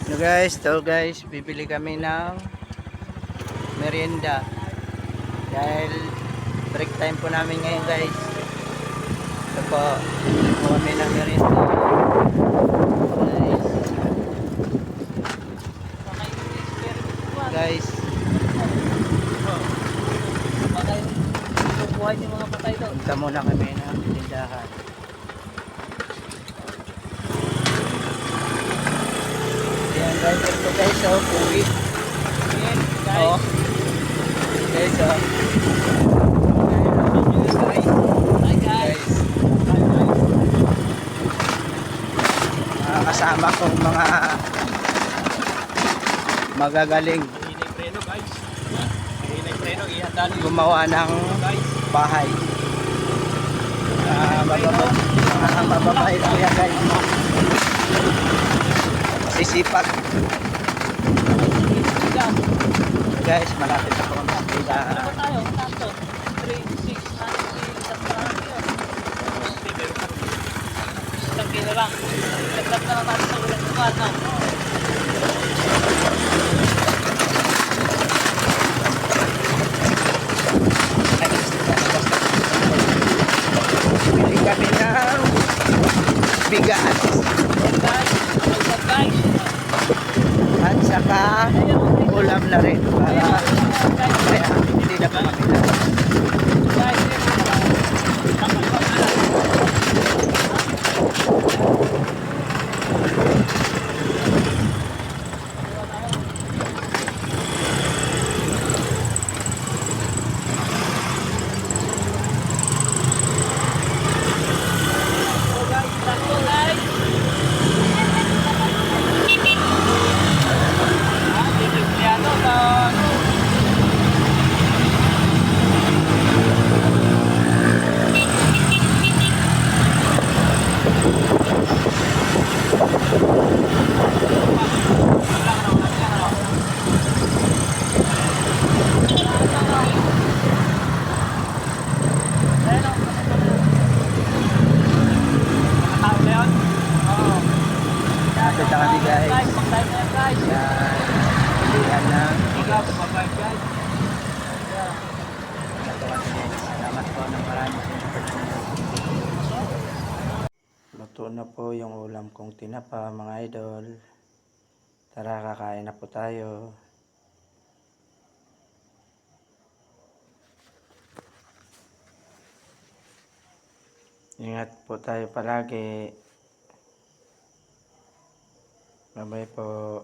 So guys, bibili kami ng merienda dahil break time po namin ngayon guys. Ito po, bibili po kami ng merienda guys. Punta muna kami ng tindahan. Ayan guys, ito guys, so puwi. Oh. Guys, oh. Guys. Kasama kong mga magagaling gumawa ng bahay. Mga mababae lang yan guys. Sisipag. Guys, malapit ako kami sa tindahan. Bili kami ng bigas at saka ulam na rin para kaya hindi na pamamilan. Nakita kami guys. Yan. Pilihan na. Salamat po ng marami. Luto na po yung ulam kong tinapa mga idol. Tara, kakain na po tayo. Ingat po tayo palagi. Bye-bye po.